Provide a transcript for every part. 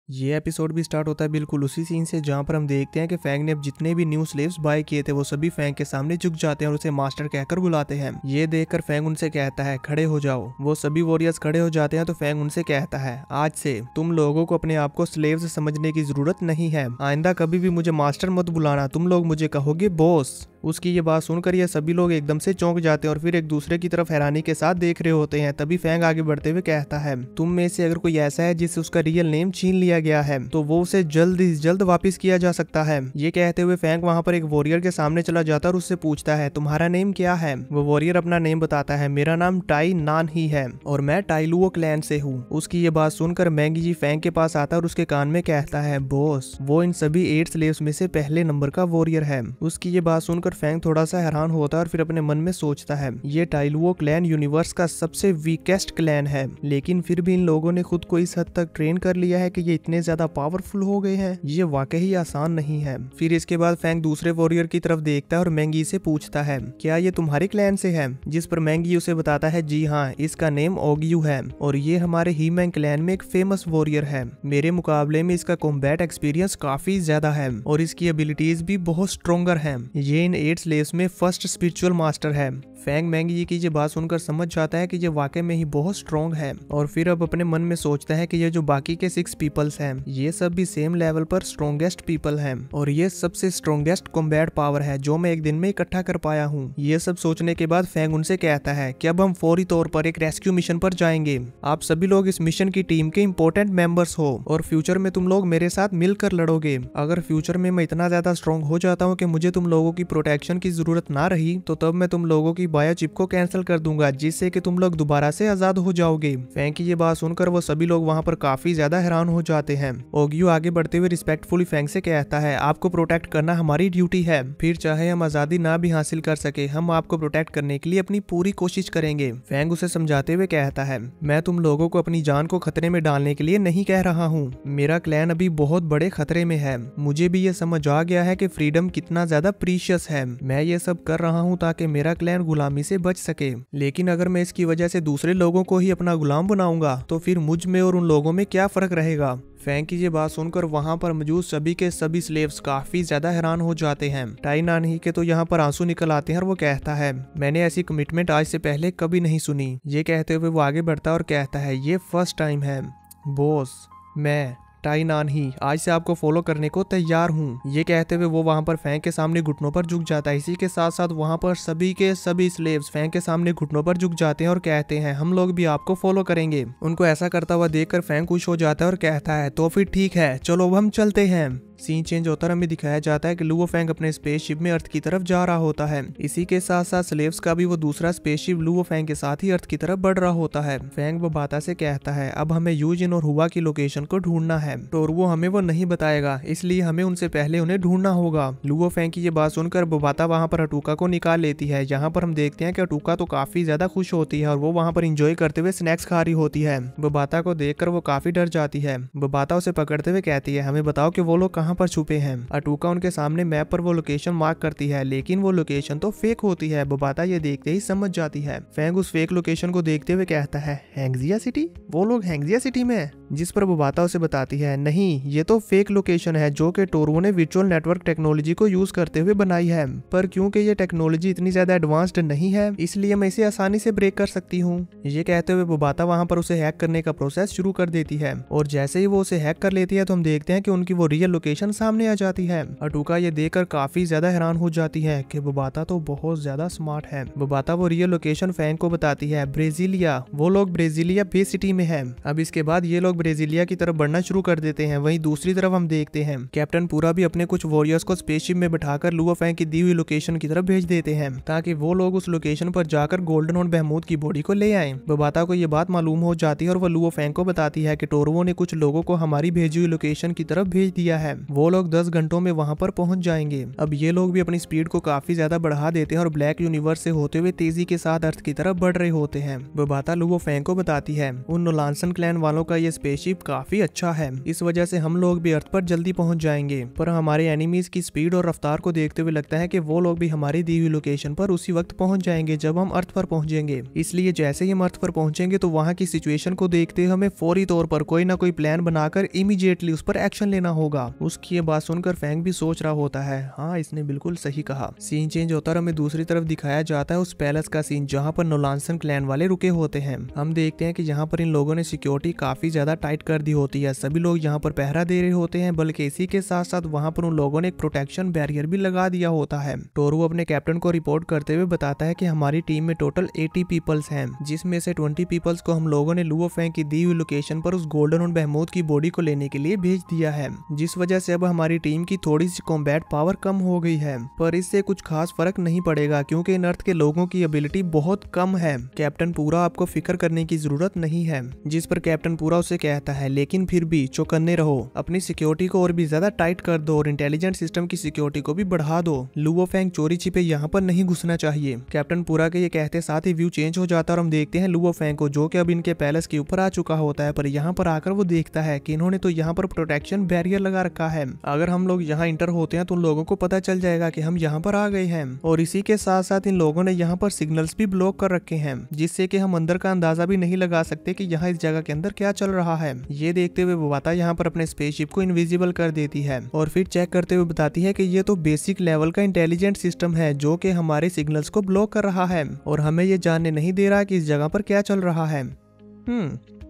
ये एपिसोड भी स्टार्ट होता है बिल्कुल उसी सीन से जहाँ पर हम देखते हैं कि फैंग ने अब जितने भी न्यू स्लेव्स बाय किए थे वो सभी फैंग के सामने झुक जाते हैं और उसे मास्टर कहकर बुलाते हैं। ये देखकर फैंग उनसे कहता है खड़े हो जाओ। वो सभी वॉरियर्स खड़े हो जाते हैं तो फैंग उनसे कहता है आज से तुम लोगों को अपने आप को स्लेव्स समझने की जरूरत नहीं है। आइंदा कभी भी मुझे मास्टर मत बुलाना, तुम लोग मुझे कहोगे बॉस। उसकी ये बात सुनकर ये सभी लोग एकदम से चौंक जाते हैं और फिर एक दूसरे की तरफ हैरानी के साथ देख रहे होते हैं। तभी फैंग आगे बढ़ते हुए कहता है तुम में से अगर कोई ऐसा है जिससे उसका रियल नेम छीन लिया गया है तो वो उसे जल्द ही जल्द वापस किया जा सकता है। ये कहते हुए फैंग वहाँ पर एक वॉरियर के सामने चला जाता है और उससे पूछता है तुम्हारा नेम क्या है। वो वॉरियर अपना नेम बताता है मेरा नाम टाई नान ही है और मैं टाइलुओ क्लैन से हूँ। उसकी ये बात सुनकर मैंगी जी फैंग के पास आता है और उसके कान में कहता है बॉस वो इन सभी 8 स्लेव्स में से पहले नंबर का वॉरियर है। उसकी ये बात सुनकर फैंग थोड़ा सा हैरान होता है और फिर अपने मन में सोचता है ये टाइलुओ क्लैन यूनिवर्स का सबसे वीकेस्ट क्लैन है, लेकिन फिर भी इन लोगों ने खुद को इस हद तक ट्रेन कर लिया है कि ये इतने ज्यादा पावरफुल हो गए हैं। ये वाकई आसान नहीं है। फिर इसके बाद फैंग दूसरे वॉरियर की तरफ देखता है और मैंगी से पूछता है क्या ये तुम्हारे क्लैन से है। जिस पर मैंगी उसे बताता है जी हाँ, इसका नेम ओग्यू है और ये हमारे ही मैंग क्लैन में एक फेमस वॉरियर है। मेरे मुकाबले में इसका कॉम्बैट एक्सपीरियंस काफी ज्यादा है और इसकी एबिलिटीज भी बहुत स्ट्रोंगर है। ये इन 8 स्लेव्स में फर्स्ट स्पिरिचुअल मास्टर है। फैंग मैंगी जी की ये बात सुनकर समझ जाता है कि ये वाकई में ही बहुत स्ट्रॉन्ग है और फिर अब अपने मन में सोचता है कि ये जो बाकी के 6 पीपल्स हैं ये सब भी सेम लेवल पर स्ट्रॉन्गेस्ट पीपल हैं और ये सबसे स्ट्रॉन्गेस्ट कॉम्बैट पावर है जो मैं एक दिन में इकट्ठा कर पाया हूँ। ये सब सोचने के बाद फैंग उनसे कहता है कि अब हम फौरी तौर पर एक रेस्क्यू मिशन पर जाएंगे। आप सभी लोग इस मिशन की टीम के इंपॉर्टेंट मेंबर्स हो और फ्यूचर में तुम लोग मेरे साथ मिलकर लड़ोगे। अगर फ्यूचर में मैं इतना ज्यादा स्ट्रॉन्ग हो जाता हूँ कि मुझे तुम लोगों की प्रोटेक्शन की जरूरत ना रही तो तब मैं तुम लोगों की बायोचिप को कैंसिल कर दूंगा जिससे कि तुम लोग दोबारा से आजाद हो जाओगे। फैंग की ये बात सुनकर वो सभी लोग वहाँ पर काफी ज्यादा हैरान हो जाते हैं। ओग्यू आगे बढ़ते हुए रिस्पेक्टफुली फैंग से कहता है आपको प्रोटेक्ट करना हमारी ड्यूटी है, फिर चाहे हम आजादी ना भी हासिल कर सके हम आपको प्रोटेक्ट करने के लिए अपनी पूरी कोशिश करेंगे। फैंग उसे समझाते हुए कहता है मैं तुम लोगों को अपनी जान को खतरे में डालने के लिए नहीं कह रहा हूँ। मेरा क्लैन अभी बहुत बड़े खतरे में है। मुझे भी ये समझ आ गया है कि फ्रीडम कितना ज्यादा प्रीशियस है। मैं ये सब कर रहा हूँ ताकि मेरा क्लैन गुलामी से बच सके, लेकिन अगर मैं इसकी वजह से दूसरे लोगों को ही अपना गुलाम बनाऊंगा तो फिर मुझ में और उन लोगों में क्या फर्क रहेगा। फैंग की ये बात सुनकर वहाँ पर मौजूद सभी के सभी स्लेव्स काफी ज्यादा हैरान हो जाते हैं। टाई नान ही के तो यहाँ पर आंसू निकल आते हैं और वो कहता है मैंने ऐसी कमिटमेंट आज से पहले कभी नहीं सुनी। ये कहते हुए वो आगे बढ़ता है और कहता है ये फर्स्ट टाइम है बॉस, मैं टाई नान ही आज से आपको फॉलो करने को तैयार हूँ। ये कहते हुए वो वहाँ पर फैंग के सामने घुटनों पर झुक जाता है। इसी के साथ साथ वहाँ पर सभी के सभी स्लेव्स फैंग के सामने घुटनों पर झुक जाते हैं और कहते हैं हम लोग भी आपको फॉलो करेंगे। उनको ऐसा करता हुआ देखकर फैंग खुश हो जाता है और कहता है तो फिर ठीक है चलो अब हम चलते हैं। सीन चेंज होता हमें दिखाया जाता है कि लुओ फैंग अपने स्पेसशिप में अर्थ की तरफ जा रहा होता है। इसी के साथ साथ स्लेव्स का भी वो दूसरा स्पेसशिप लुओ फैंग के साथ ही अर्थ की तरफ बढ़ रहा होता है। फैंग वो बाता से कहता है अब हमें यूजिन और हुआ की लोकेशन को ढूंढना है और वो हमें वो नहीं बताएगा, इसलिए हमें उनसे पहले उन्हें ढूंढना होगा। लुओ फैंग की ये बात सुनकर बोबाता वहाँ पर अटूका को निकाल लेती है। यहाँ पर हम देखते हैं कि अटूका तो काफी ज्यादा खुश होती है और वो वहाँ पर इंजॉय करते हुए स्नैक्स खा रही होती है। बोबाता को देखकर वो काफी डर जाती है। बोबाता उसे पकड़ते हुए कहती है हमें बताओ कि वो लोग कहाँ पर छुपे हैं। अटूका उनके सामने मैप पर वो लोकेशन मार्क करती है लेकिन वो लोकेशन तो फेक होती है। बोबाता ये देखते ही समझ जाती है। फैंग उस फेक लोकेशन को देखते हुए कहता है हैंगजिया सिटी, वो लोग हैंगजिया सिटी में है। जिस पर बोबाता उसे बताती है नहीं ये तो फेक लोकेशन है जो कि टोरवो ने वर्चुअल नेटवर्क टेक्नोलॉजी को यूज करते हुए बनाई है, पर क्योंकि ये टेक्नोलॉजी इतनी ज्यादा एडवांस्ड नहीं है इसलिए मैं इसे आसानी से ब्रेक कर सकती हूँ। ये कहते हुए बोबाता वहाँ पर उसे हैक करने का प्रोसेस शुरू कर देती है और जैसे ही वो उसे हैक कर लेती है तो हम देखते हैं कि उनकी वो रियल लोकेशन सामने आ जाती है। अटूका ये देखकर काफी ज्यादा हैरान हो जाती है कि बोबाता तो बहुत ज्यादा स्मार्ट है। बोबाता वो रियल लोकेशन फैंग को बताती है ब्राजीलिया, वो लोग ब्राजीलिया बे सिटी में है। अब इसके बाद ये लोग ब्राजीलिया की तरफ बढ़ना शुरू कर देते हैं। वहीं दूसरी तरफ हम देखते हैं कैप्टन पूरा भी अपने कुछ वॉरियर्स को स्पेसशिप में बिठाकर लुओ फैंग की दी हुई लोकेशन की तरफ भेज देते हैं ताकि वो लोग उस लोकेशन पर जाकर गोल्डन और बहमूद की बॉडी को ले आए। बोबाता को ये बात मालूम हो जाती है और वो लुओ फैंग को बताती है कि टोरवो ने कुछ लोगों को हमारी भेजी हुई लोकेशन की तरफ भेज दिया है। वो लोग 10 घंटों में वहां पर पहुंच जाएंगे। अब ये लोग भी अपनी स्पीड को काफी ज्यादा बढ़ा देते हैं और ब्लैक यूनिवर्स से होते हुए तेजी के साथ अर्थ की तरफ बढ़ रहे होते हैं। वो बात लुओ फैंग को बताती है उन नोलानसन क्लैन वालों का ये स्पेसशिप काफी अच्छा है, इस वजह से हम लोग भी अर्थ पर जल्दी पहुंच जाएंगे। पर हमारे एनिमीज की स्पीड और रफ्तार को देखते हुए लगता है कि वो लोग भी हमारी दी हुई लोकेशन पर उसी वक्त पहुंच जाएंगे जब हम अर्थ पर पहुंचेंगे। इसलिए जैसे ही हम अर्थ पर पहुंचेंगे तो वहां की सिचुएशन को देखते हुए हमें फौरी तौर पर कोई ना कोई प्लान बनाकर इमीडिएटली उस पर एक्शन लेना होगा। उसकी ये बात सुनकर फैंग भी सोच रहा होता है, हाँ इसने बिल्कुल सही कहा। सीन चेंज होता और हमें दूसरी तरफ दिखाया जाता है उस पैलेस का सीन जहाँ पर नोलानसन क्लैन वाले रुके होते हैं। हम देखते हैं कि यहाँ पर इन लोगों ने सिक्योरिटी काफी ज्यादा टाइट कर दी होती है, सभी लोग यहाँ पर पहरा दे रहे होते हैं, बल्कि इसी के साथ साथ वहाँ पर उन लोगों ने एक प्रोटेक्शन बैरियर भी लगा दिया होता है। टोरू अपने कैप्टन को रिपोर्ट करते हुए बताता है कि हमारी टीम में टोटल 80 पीपल्स हैं, जिसमें से 20 पीपल्स को हम लोगों ने लुओ फैंग की दी हुई लोकेशन पर उस गोल्डन और बहमूद की बॉडी को लेने के लिए भेज दिया है, जिस वजह से अब हमारी टीम की थोड़ी सी कॉम्बैट पावर कम हो गई है। पर इससे कुछ खास फर्क नहीं पड़ेगा क्योंकि इन अर्थ के लोगों की एबिलिटी बहुत कम है। कैप्टन पूरा आपको फिक्र करने की जरूरत नहीं है। जिस पर कैप्टन पूरा उसे कहता है लेकिन फिर भी चौकन्ने रहो, अपनी सिक्योरिटी को और भी ज्यादा टाइट कर दो और इंटेलिजेंट सिस्टम की सिक्योरिटी को भी बढ़ा दो। लुओ फैंग चोरी छिपे यहाँ पर नहीं घुसना चाहिए। कैप्टन पूरा के ये कहते साथ ही व्यू चेंज हो जाता है और हम देखते हैं लुओ फैंग को जो कि अब इनके पैलेस के ऊपर आ चुका होता है। पर यहाँ पर आकर वो देखता है कि इन्होंने तो यहाँ पर प्रोटेक्शन बैरियर लगा रखा है, अगर हम लोग यहाँ इंटर होते हैं तो उन लोगों को पता चल जाएगा कि हम यहाँ पर आ गए हैं। और इसी के साथ साथ इन लोगों ने यहाँ पर सिग्नल्स भी ब्लॉक कर रखे हैं, जिससे कि हम अंदर का अंदाजा भी नहीं लगा सकते कि यहाँ इस जगह के अंदर क्या चल रहा है। ये देखते हुए बोबाता यहाँ पर अपने स्पेसशिप को इनविजिबल कर देती है और फिर चेक करते हुए बताती है कि ये तो बेसिक लेवल का इंटेलिजेंट सिस्टम है जो कि हमारे सिग्नल्स को ब्लॉक कर रहा है और हमें ये जानने नहीं दे रहा कि इस जगह पर क्या चल रहा है।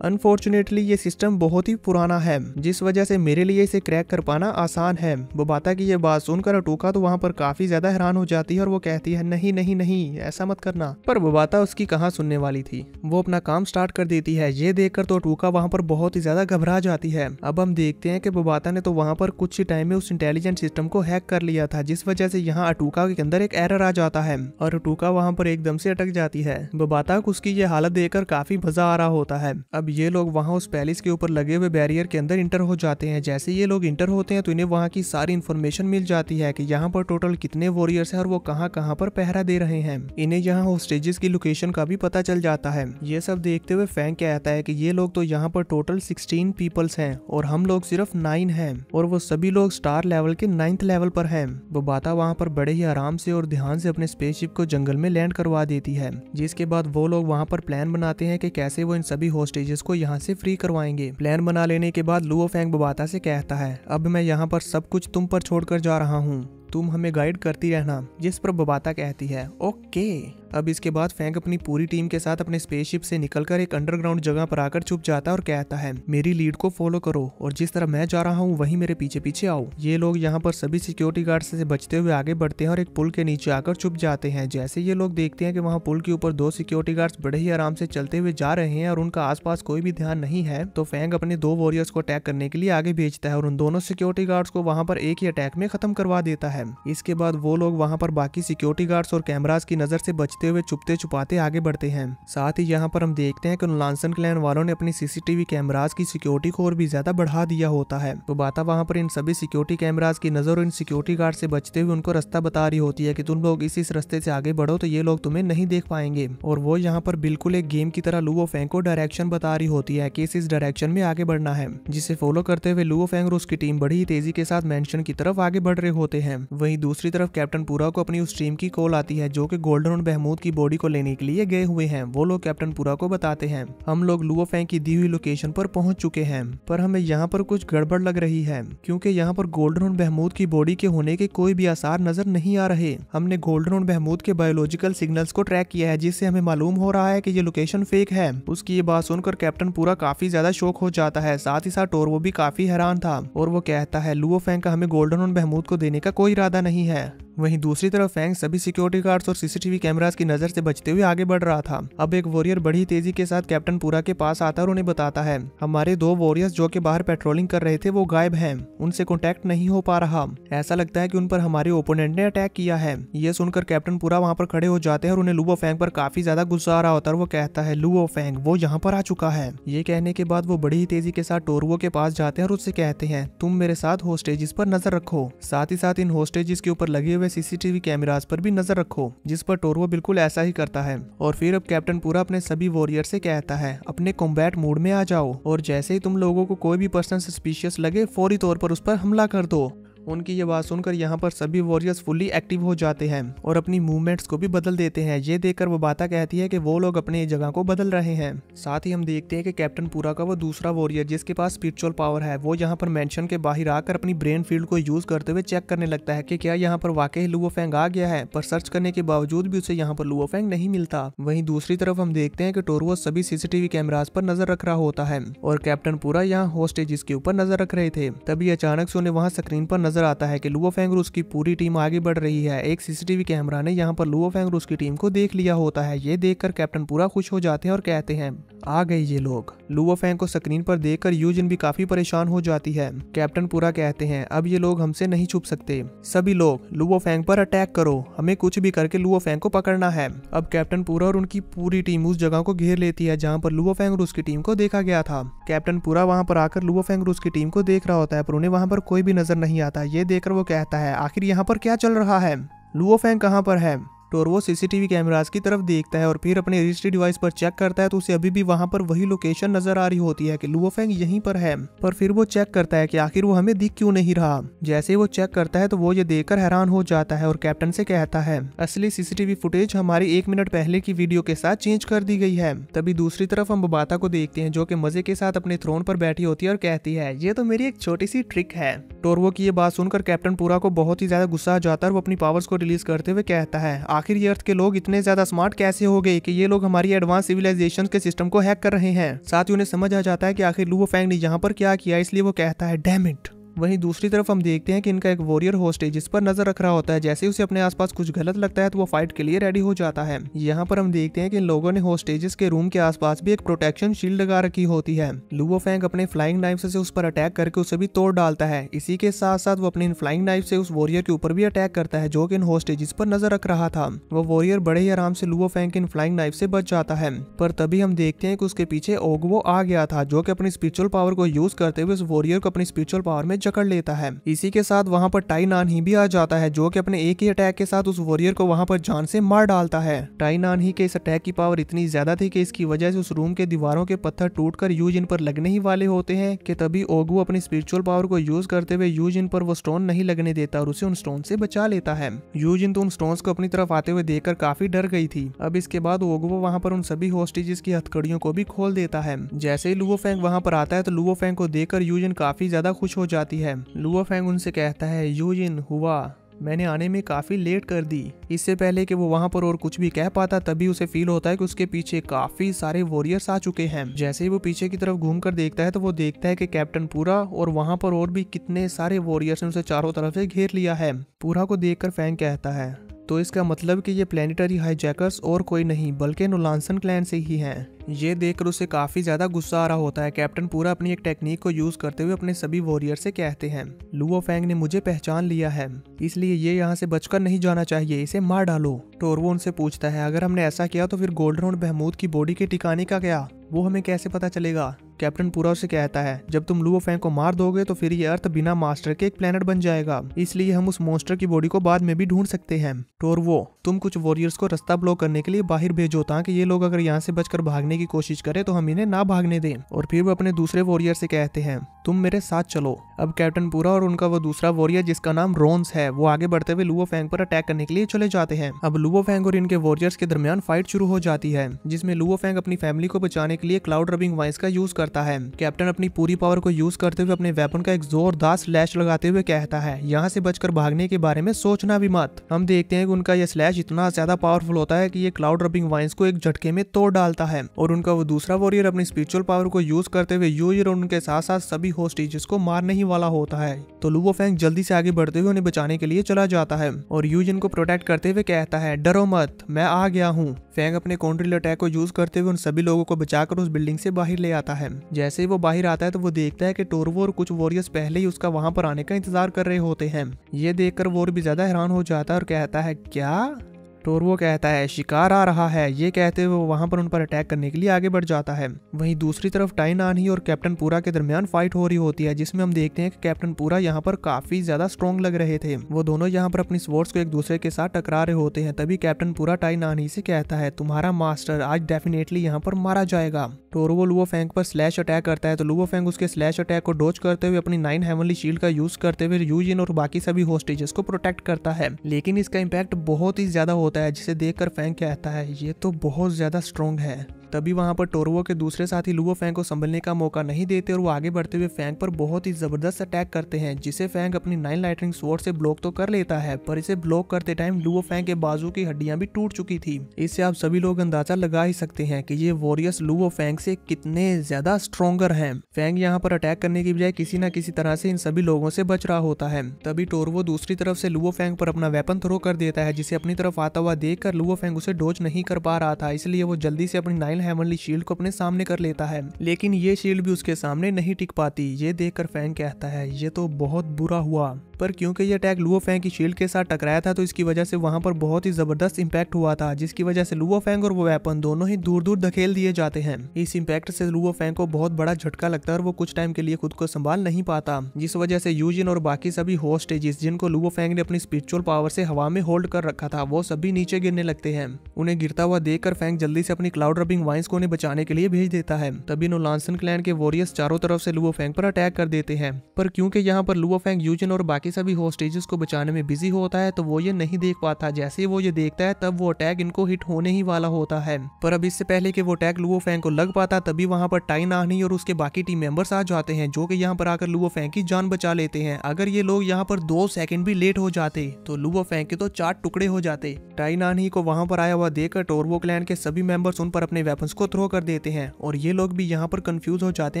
अनफॉर्चुनेटली ये सिस्टम बहुत ही पुराना है, जिस वजह से मेरे लिए इसे क्रैक कर पाना आसान है। बोबाता की ये बात सुनकर अटूका तो वहाँ पर काफी ज्यादा हैरान हो जाती है और वो कहती है नहीं नहीं नहीं ऐसा मत करना। पर बोबाता उसकी कहाँ सुनने वाली थी, वो अपना काम स्टार्ट कर देती है। ये देखकर तो अटूका वहाँ पर बहुत ही ज्यादा घबरा जाती है। अब हम देखते हैं कि बोबाता ने तो वहाँ पर कुछ ही टाइम में उस इंटेलिजेंट सिस्टम को हैक कर लिया था, जिस वजह से यहाँ अटूका के अंदर एक एरर आ जाता है और अटूका वहाँ पर एकदम से अटक जाती है। बोबाता को उसकी ये हालत देखकर काफी मजा आ रहा होता है। अब ये लोग वहां उस पैलेस के ऊपर लगे हुए बैरियर के अंदर इंटर हो जाते हैं। जैसे ये लोग इंटर होते हैं तो इन्हें वहां की सारी इन्फॉर्मेशन मिल जाती है कि यहाँ पर टोटल कितने वॉरियर्स हैं और वो कहाँ कहाँ पर पहरा दे रहे हैं। इन्हें यहाँ होस्टेजेस की लोकेशन का भी पता चल जाता है। ये सब देखते हुए फैंग कहता है कि ये लोग तो यहाँ पर टोटल 16 पीपल्स हैं और हम लोग सिर्फ 9 हैं और वो सभी लोग स्टार लेवल के 9th लेवल पर हैं। बोबाता वहाँ पर बड़े ही आराम से और ध्यान से अपने स्पेसशिप को जंगल में लैंड करवा देती है, जिसके बाद वो लोग वहाँ पर प्लान बनाते हैं कि कैसे वो इन सभी होस्टेजेस को यहाँ से फ्री करवाएंगे। प्लान बना लेने के बाद लुओ फैंग बोबाता से कहता है अब मैं यहाँ पर सब कुछ तुम पर छोड़कर जा रहा हूँ, तुम हमें गाइड करती रहना। जिस पर बोबाता कहती है ओके। अब इसके बाद फैंग अपनी पूरी टीम के साथ अपने स्पेसशिप से निकलकर एक अंडरग्राउंड जगह पर आकर छुप जाता है और कहता है मेरी लीड को फॉलो करो और जिस तरह मैं जा रहा हूँ वहीं मेरे पीछे पीछे आओ। ये लोग यहाँ पर सभी सिक्योरिटी गार्ड से बचते हुए आगे बढ़ते हैं और एक पुल के नीचे आकर छुप जाते हैं। जैसे ये लोग देखते हैं कि वहाँ पुल के ऊपर 2 सिक्योरिटी गार्ड्स बड़े ही आराम से चलते हुए जा रहे हैं और उनका आसपास कोई भी ध्यान नहीं है, तो फैंग अपने 2 वॉरियर्स को अटैक करने के लिए आगे भेजता है और उन दोनों सिक्योरिटी गार्ड्स को वहाँ पर एक ही अटैक में खत्म करवा देता है। इसके बाद वो लोग वहाँ पर बाकी सिक्योरिटी गार्ड्स और कैमरास की नजर से बचते हुए चुपते छुपाते आगे बढ़ते हैं। साथ ही यहाँ पर हम देखते हैं कि नोलानसन क्लैन वालों ने अपनी सीसीटीवी कैमरास की सिक्योरिटी को और भी ज्यादा बढ़ा दिया होता है। तो बाता वहाँ पर इन सभी सिक्योरिटी कैमरास की नजर और इन सिक्योरिटी गार्ड से बचते हुए उनको रास्ता बता रही होती है कि तुम लोग इस रास्ते से आगे बढ़ो तो ये लोग तुम्हें नहीं देख पाएंगे। और वो यहाँ पर बिल्कुल एक गेम की तरह लुओ फैंग को डायरेक्शन बता रही होती है कि इस डायरेक्शन में आगे बढ़ना है, जिसे फॉलो करते हुए लुओ फैंग और उसकी टीम बड़ी ही तेजी के साथ मेंशन की तरफ आगे बढ़ रहे होते हैं। वहीं दूसरी तरफ कैप्टन पूरा को अपनी उस टीम की कॉल आती है जो कि गोल्डन और बहमूद की बॉडी को लेने के लिए गए हुए हैं। वो लोग कैप्टन पूरा को बताते हैं हम लोग लुओ फैंग की दी हुई लोकेशन पर पहुंच चुके हैं, पर हमें यहाँ पर कुछ गड़बड़ लग रही है क्योंकि यहाँ पर गोल्डन और बहमूद की बॉडी के होने के कोई भी आसार नजर नहीं आ रहे। हमने गोल्डन और बहमूद के बायोलॉजिकल सिग्नल्स को ट्रैक किया है, जिससे हमें मालूम हो रहा है कि ये लोकेशन फेक है। उसकी ये बात सुनकर कैप्टन पूरा काफी ज्यादा शॉक हो जाता है, साथ ही साथ टोरवो भी काफी हैरान था और वो कहता है लुओ फैंग का हमें गोल्डन और बहमूद को देने का कोई इरादा नहीं है, वहीं दूसरी तरफ फैंग सभी सिक्योरिटी गार्ड्स और सीसीटीवी कैमरास की नजर से बचते हुए आगे बढ़ रहा था। अब एक वॉरियर बड़ी तेजी के साथ कैप्टन पूरा के पास आता है और उन्हें बताता है हमारे 2 वॉरियर्स जो कि बाहर पेट्रोलिंग कर रहे थे वो गायब हैं, उनसे कॉन्टेक्ट नहीं हो पा रहा। ऐसा लगता है कि उन पर हमारे ओपोनेंट ने अटैक किया है। ये सुनकर कैप्टन पूरा वहां पर खड़े हो जाते हैं और उन्हें लुओ फैंग पर काफी ज्यादा गुस्सा आ रहा होता है। वो कहता है लुओ फैंग वो यहाँ पर आ चुका है। ये कहने के बाद वो बड़ी ही तेजी के साथ टोरुओ के पास जाते हैं और उससे कहते हैं तुम मेरे साथ होस्टेजिस पर नजर रखो, साथ ही साथ इन होस्टेजिस के ऊपर लगे हुए सीसीटीवी कैमरास पर भी नजर रखो, जिस पर टोरुओ बिल्कुल ऐसा ही करता है। और फिर अब कैप्टन पूरा अपने सभी वॉरियर से कहता है अपने कॉम्बैट मोड में आ जाओ और जैसे ही तुम लोगों को कोई भी पर्सन सस्पिशियस लगे फौरी तौर पर उस पर हमला कर दो। उनकी ये बात सुनकर यहाँ पर सभी वॉरियर्स फुल्ली एक्टिव हो जाते हैं और अपनी मूवमेंट्स को भी बदल देते हैं। ये देखकर वो बाता कहती है कि वो लोग अपने जगह को बदल रहे हैं। साथ ही हम देखते हैं कि कैप्टन पूरा का वो दूसरा वॉरियर जिसके पास स्पिरिचुअल पावर है वो यहाँ पर मेंशन के बाहर आकर अपनी ब्रेन फील्ड को यूज करते हुए चेक करने लगता है कि क्या यहाँ पर वाकई लुओ फैंग आ गया है, पर सर्च करने के बावजूद भी उसे यहाँ पर लुओ फैंग नहीं मिलता। वहीं दूसरी तरफ हम देखते हैं कि टोरुओ सभी सीसीटीवी कैमरास पर नजर रख रहा होता है और कैप्टन पूरा यहाँ होस्टेजिस के ऊपर नजर रख रहे थे। तभी अचानक से उन्हें वहाँ स्क्रीन पर नजर आता है कि लुओ फैंग और उसकी पूरी टीम आगे बढ़ रही है। एक सीसीटीवी कैमरा ने यहाँ पर लुओ फैंग और उसकी टीम को देख लिया होता है। ये देखकर कैप्टन पूरा खुश हो जाते हैं और कहते हैं आ गए ये लोग। लुओ फैंग को स्क्रीन पर देखकर यूजिन भी काफी परेशान हो जाती है। कैप्टन पूरा कहते हैं अब ये लोग हमसे नहीं छुप सकते, सभी लोग लुओ फैंग पर अटैक करो, हमें कुछ भी करके लुओ फैंग को पकड़ना है। अब कैप्टन पूरा और उनकी पूरी टीम उस जगह को घेर लेती है जहाँ पर लुओ फैंग और उसकी टीम को देखा गया था। कैप्टन पूरा वहाँ पर आकर लुओ फैंग और उसकी टीम को देख रहा होता है पर उन्हें वहाँ पर कोई भी नजर नहीं आता। ये देखकर वो कहता है आखिर यहाँ पर क्या चल रहा है, लुओ फैंग कहाँ पर है। टोरुओ सीसीटीवी कैमरास की तरफ देखता है और फिर अपने रजिस्ट्री डिवाइस पर चेक करता है तो उसे अभी भी वहां पर वही लोकेशन नजर आ रही होती है कि लुओ फैंग यहीं पर है। पर फिर वो चेक करता है कि आखिर वो हमें दिख क्यों नहीं रहा। जैसे वो चेक करता है तो वो ये देखकर हैरान हो जाता है और कैप्टन से कहता है असली सीसीटीवी फुटेज हमारी 1 मिनट पहले की वीडियो के साथ चेंज कर दी गई है। तभी दूसरी तरफ हम बबाता को देखते हैं जो कि मजे के साथ अपने थ्रोन पर बैठी होती है और कहती है ये तो मेरी एक छोटी सी ट्रिक है। टोरुओ की ये बात सुनकर कैप्टन पूरा को बहुत ही ज्यादा गुस्सा आ जाता है और वो अपनी पावर्स को रिलीज करते हुए कहता है आखिर ये अर्थ के लोग इतने ज्यादा स्मार्ट कैसे हो गए कि ये लोग हमारी एडवांस सिविलाइजेशन के सिस्टम को हैक कर रहे हैं। साथ ही उन्हें समझ आ जाता है कि आखिर लुओ फैंग ने यहाँ पर क्या किया, इसलिए वो कहता है डैम इट। वहीं दूसरी तरफ हम देखते हैं कि इनका एक वॉरियर होस्टेज जिस पर नजर रख रहा होता है। जैसे उसे अपने आसपास कुछ गलत लगता है तो वो फाइट के लिए रेडी हो जाता है। यहाँ पर हम देखते हैं कि इन लोगों ने होस्टेजेस के रूम के आसपास भी एक प्रोटेक्शन शील्ड लगा रखी होती है। लुओ फैंग अपने फ्लाइंग नाइफ से उस पर अटैक करके उसे भी तोड़ डालता है। इसी के साथ साथ वो अपनी फ्लाइंग नाइफ से उस वॉरियर के ऊपर भी अटैक करता है जो कि इन होस्टेजेस पर नजर रख रहा था। वो वॉरियर बड़े ही आराम से लुओ फैंग की इन फ्लाइंग नाइफ से बच जाता है। पर तभी हम देखते हैं कि उसके पीछे ओगवो आ गया था जो कि अपनी स्पिरिचुअल पावर को यूज करते हुए उस वॉरियर को अपनी स्पिरिचुअल पावर में जकड़ लेता है। इसी के साथ वहां पर टाई नान ही भी आ जाता है जो कि अपने एक ही अटैक के साथ उस वॉरियर को वहां पर जान से मार डालता है। टाई नान ही के इस अटैक की पावर इतनी ज्यादा थी कि इसकी वजह से उस रूम के दीवारों के पत्थर टूटकर यूजिन पर लगने ही वाले होते हैं कि तभी ओगवो अपनी स्पिरिचुअल पावर को यूज करते हुए यूजिन पर वो स्टोन नहीं लगने देता और उसे उन स्टोन से बचा लेता है। यूजिन तो उन स्टोन्स को अपनी तरफ आते हुए देखकर काफी डर गई थी। अब इसके बाद ओगवो वहां पर उन सभी होस्टेजेस की हथकड़ियों को भी खोल देता है। जैसे ही लुओ फैंग वहां पर आता है तो लुओ फैंग को देखकर यूजिन काफी ज्यादा खुश हो जाती है। लुओ फैंग उनसे कहता है यूजिन हुआ, मैंने आने में काफी लेट कर दी। इससे पहले कि वो वहां पर और कुछ भी कह पाता तभी उसे फील होता है कि उसके पीछे काफी सारे वॉरियर्स आ चुके हैं। जैसे ही वो पीछे की तरफ घूमकर देखता है तो वो देखता है कि कैप्टन पूरा और वहां पर और भी कितने सारे वॉरियर्स ने उसे चारों तरफ से घेर लिया है। पूरा को देखकर फैंग कहता है तो इसका मतलब कि ये प्लेनेटरी हाईजैकर्स और कोई नहीं बल्कि नोलानसन क्लैन से ही हैं। ये देखकर उसे काफी ज्यादा गुस्सा आ रहा होता है। कैप्टन पूरा अपनी एक टेक्निक को यूज करते हुए अपने सभी वॉरियर से कहते हैं लुओ फैंग ने मुझे पहचान लिया है, इसलिए ये यहाँ से बचकर नहीं जाना चाहिए, इसे मार डालो। टोरुओ उनसे पूछता है अगर हमने ऐसा किया तो फिर गोल्डन बहमूद की बॉडी के ठिकाने का क्या, वो हमें कैसे पता चलेगा। कैप्टन पूरा उसे कहता है जब तुम लुओ फैंग को मार दोगे तो फिर ये अर्थ बिना मास्टर के एक प्लेनेट बन जाएगा, इसलिए हम उस मॉन्स्टर की बॉडी को बाद में भी ढूंढ सकते हैं। टोरुओ तुम कुछ वॉरियर्स को रास्ता ब्लॉक करने के लिए बाहर भेजो ताकि ये लोग अगर यहाँ से बचकर भागने की कोशिश करें तो हम इन्हें ना भागने दें। और फिर वो अपने दूसरे वॉरियर से कहते हैं तुम मेरे साथ चलो। अब कैप्टन पूरा और उनका वो दूसरा वॉरियर जिसका नाम रोन्स है वो आगे बढ़ते हुए लुओ फैंग पर अटैक करने के लिए चले जाते हैं। अब लुओ फैंग और इनके वॉरियर्स के दरमियान फाइट शुरू हो जाती है जिसमें लुओ फैंग अपनी फैमिली को बचाने के लिए क्लाउड रबिंग वाइस का यूज करता करता है। कैप्टन अपनी पूरी पावर को यूज करते हुए अपने वेपन का एक जोरदार स्लैश लगाते हुए कहता है, यहाँ से बचकर भागने के बारे में सोचना भी मत। हम देखते हैं कि उनका यह स्लैश इतना ज्यादा पावरफुल होता है कि ये क्लाउड रबिंग वाइन्स को एक झटके में तोड़ डालता है और उनका वो दूसरा वॉरियर अपनी स्पिरिचुअल पावर को यूज करते हुए यूजर और उनके साथ साथ सभी होस्टेजेस को मारने ही वाला होता है। तो लू वो फेंग जल्दी से आगे बढ़ते हुए उन्हें बचाने के लिए चला जाता है और यूजिन को प्रोटेक्ट करते हुए कहता है, डरो मत, मैं आ गया हूँ। फेंग अपने कॉन्ट्रिल अटैक को यूज करते हुए उन सभी लोगों को बचाकर उस बिल्डिंग से बाहर ले आता है। जैसे ही वो बाहर आता है तो वो देखता है कि टोरवो और कुछ वॉरियर्स पहले ही उसका वहां पर आने का इंतजार कर रहे होते हैं। ये देखकर वो और भी ज्यादा हैरान हो जाता है और कहता है, क्या? टोरवो कहता है, शिकार आ रहा है। ये कहते हुए वो वहां पर उन पर अटैक करने के लिए आगे बढ़ जाता है। वहीं दूसरी तरफ टाई नानही और कैप्टन पूरा के दरमियान फाइट हो रही होती है, जिसमें हम देखते हैं कि कैप्टन पूरा यहाँ पर काफी ज्यादा स्ट्रॉन्ग लग रहे थे। वो दोनों यहाँ पर अपनी स्वॉर्ड्स को एक दूसरे के साथ टकरा रहे होते हैं। तभी कैप्टन पूरा टाई नानही से कहता है, तुम्हारा मास्टर आज डेफिनेटली यहाँ पर मारा जाएगा। टोरवो लुओ फेंग पर स्लैश अटैक करता है तो लुओ फेंग उसके स्लैश अटैक को डॉज करते हुए अपनी 9 हेवनली शील्ड का यूज करते हुए यूजिन और बाकी सभी होस्टेजेस को प्रोटेक्ट करता है। लेकिन इसका इम्पैक्ट बहुत ही ज्यादा होता है, जिसे देखकर फेंग कहता है, ये तो बहुत ज्यादा स्ट्रॉन्ग है। तभी वहां पर टोरवो के दूसरे साथी लुओ फेंग को संभलने का मौका नहीं देते और वो आगे बढ़ते हुए फेंग पर बहुत ही जबरदस्त अटैक करते हैं, जिसे फेंग अपनी 9 लाइटनिंग स्वॉर्ड से ब्लॉक तो कर लेता है, पर इसे ब्लॉक करते टाइम लुओ फेंग के बाजू की हड्डियां भी टूट चुकी थी। इससे आप सभी लोग अंदाजा लगा ही सकते हैं कि ये वॉरियर्स लुओ फेंग से कितने ज्यादा स्ट्रॉन्गर हैं। फेंग यहाँ पर अटैक करने की बजाय किसी न किसी तरह से इन सभी लोगों से बच रहा होता है। तभी टोरवो दूसरी तरफ से लुओ फेंग पर अपना वेपन थ्रो कर देता है, जिसे अपनी तरफ आता हुआ देखकर लुओ फेंग उसे डॉज नहीं कर पा रहा था, इसलिए वो जल्दी से अपनी 9 हेवनली शील्ड को अपने सामने कर लेता है। लेकिन ये शील्ड भी उसके सामने नहीं टिक पाती। ये देखकर फेंग कहता है, ये तो बहुत बुरा हुआ। पर क्योंकि ये अटैक लुओ फेंग की शील्ड के साथ टकराया था तो इसकी वजह से वहां पर बहुत ही जबरदस्त इंपैक्ट हुआ था, जिसकी वजह से लुओ फेंग और वो वेपन दोनों ही दूर दूर धकेल दिए जाते हैं। इस इंपैक्ट से लुओ फेंग को बहुत बड़ा झटका लगता है और वो कुछ टाइम के लिए खुद को संभाल नहीं पाता, जिस वजह से यूजिन और बाकी सभी होस्टेजेस जिनको लुओ फेंग ने अपनी स्पिरिचुअल पावर से हवा में होल्ड कर रखा था, वो सभी नीचे गिरने लगते हैं। उन्हें गिरता हुआ देखकर फेंग जल्दी से अपनी क्लाउड रबिंग वाइन्स को उन्हें बचाने के लिए भेज देता है। तभी नोलांसन क्लैन के वॉरियर्स चारों तरफ से लुओ फेंग पर अटैक कर देते हैं, पर क्योंकि यहाँ पर लुओ फेंग यूजिन और बाकी सभी होस्टेजेस को बचाने में बिजी होता है तो वो ये नहीं देख पाता। जैसे ही वो ये देखता है तब वो अटैक इनको हिट होने ही वाला होता है, पर अब इससे पहले कि वो अटैक लुओ फेंग को लग पाता तभी वहां पर टाई नानही और उसके बाकी टीम मेंबर्स आ जाते हैं, जो कि यहाँ पर आकर लुओ फेंग की जान बचा लेते हैं। अगर ये लोग यहाँ पर 2 सेकंड भी लेट हो जाते तो लुओ फेंग के तो 4 टुकड़े हो जाते। टाई नानही को वहां पर आया हुआ देखकर टोरवो क्लैन के सभी मेंबर्स उन पर अपने वेपन्स को थ्रो कर देते हैं और ये लोग भी यहाँ पर कंफ्यूज हो जाते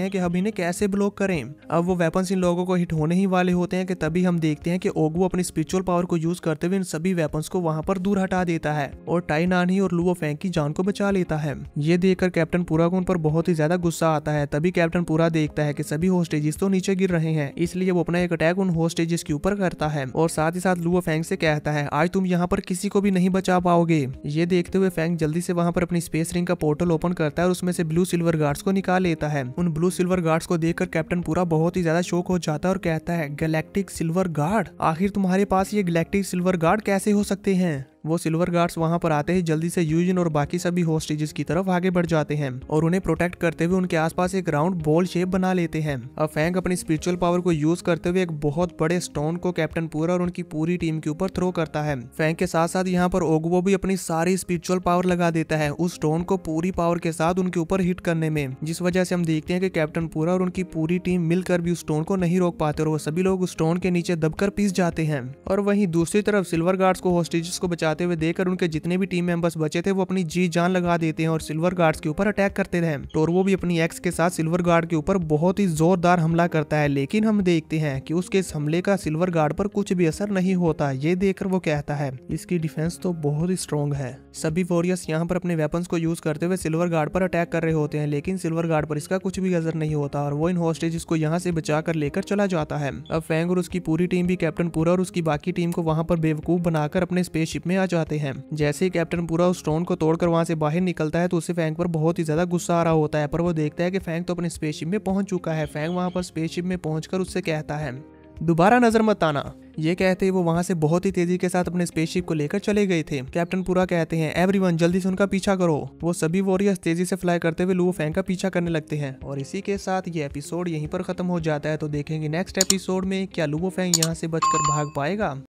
हैं कि अब इन्हें कैसे ब्लॉक करें। अब वो वेपन्स इन लोगों को हिट होने ही वाले होते हैं कि तभी हम देखते हैं कि ओगवो अपनी स्पिरिचुअल पावर को यूज करते हुए इन सभी वेपन्स को वहां पर दूर हटा देता है और टाई नानही और लुओ फेंग की जान को बचा लेता है। ये देखकर कैप्टन पूरा को उन पर बहुत ही ज्यादा गुस्सा आता है। तभी कैप्टन पूरा देखता है कि सभी होस्टेजेस तो नीचे गिर रहे हैं, इसलिए वो अपना एक अटैक उन होस्टेजेस के ऊपर करता है और साथ ही साथ लुओ फेंग से कहता है, आज तुम यहाँ पर किसी को भी नहीं बचा पाओगे। ये देखते हुए फेंग जल्दी से वहां पर अपनी स्पेस रिंग का पोर्टल ओपन करता है और उसमें से ब्लू सिल्वर गार्ड्स को निकाल लेता है। उन ब्लू सिल्वर गार्ड्स को देखकर कैप्टन पूरा बहुत ही ज्यादा शॉक हो जाता है और कहता है, गैलेक्टिक सिल्वर गार्ड, आखिर तुम्हारे पास ये गैलेक्टिक सिल्वर गार्ड कैसे हो सकते हैं? वो सिल्वर गार्ड्स वहां पर आते ही जल्दी से यूजिन और बाकी सभी होस्टेजेस की तरफ आगे बढ़ जाते हैं और उन्हें प्रोटेक्ट करते हुए उनके आसपास एक राउंड बॉल शेप बना लेते हैं। अब फेंग अपनी स्पिरिचुअल पावर को यूज करते हुए एक बहुत बड़े स्टोन को कैप्टन पूरा और उनकी पूरी टीम के ऊपर थ्रो करता है। फेंग के साथ साथ यहाँ पर ओगवो भी अपनी सारी स्पिरिचुअल पावर लगा देता है उस स्टोन को पूरी पावर के साथ उनके ऊपर हिट करने में, जिस वजह से हम देखते हैं कि कैप्टन पूरा और उनकी पूरी टीम मिलकर भी उस स्टोन को नहीं रोक पाते और वो सभी लोग उस स्टोन के नीचे दबकर पीस जाते हैं। और वहीं दूसरी तरफ सिल्वर गार्ड्स को होस्टेजेस को बचाते हुए देखकर उनके जितने भी टीम मेंबर्स बचे थे वो अपनी जी जान लगा देते हैं और सिल्वर गार्ड्स के ऊपर अटैक करते रहे। टोरवो भी अपनी एक्स के साथ सिल्वर गार्ड के ऊपर बहुत ही जोरदार हमला करता है, लेकिन हम देखते हैं कि उसके इस हमले का सिल्वर गार्ड पर कुछ भी असर नहीं होता। ये देखकर वो कहता है, इसकी डिफेंस तो बहुत ही स्ट्रॉन्ग है। सभी वॉरियर्स यहाँ पर अपने वेपन्स को यूज करते हुए सिल्वर गार्ड पर अटैक कर रहे होते हैं, लेकिन सिल्वर गार्ड पर इसका कुछ भी असर नहीं होता और वो इन होस्टेजेस को यहाँ से बचा कर लेकर चला जाता है। अब फेंग और उसकी पूरी टीम भी कैप्टन पूरा और उसकी बाकी टीम को वहां पर बेवकूफ बनाकर अपने स्पेसशिप में आ जाते हैं। जैसे ही कैप्टन पूरा उस स्टोन को तोड़कर वहां से बाहर निकलता है तो उसे फेंग पर बहुत ही ज्यादा गुस्सा आ रहा होता है, पर वो देखता है कि फेंग तो अपने स्पेसशिप में पहुंच चुका है। फेंग वहां पर स्पेसशिप में पहुंचकर उससे कहता है, दोबारा नजर मत आना। ये कहते ही वो वहां से बहुत ही तेजी के साथ अपने स्पेसशिप को लेकर चले गए थे। कैप्टन पूरा कहते हैं, एवरीवन जल्दी से उनका पीछा करो। वो सभी वॉरियर्स तेजी से फ्लाई करते हुए लुओ फेंग का पीछा करने लगते हैं और इसी के साथ ये एपिसोड यहीं पर खत्म हो जाता है। तो देखेंगे नेक्स्ट एपिसोड में क्या लुओ फेंग यहाँ से बचकर भाग पाएगा।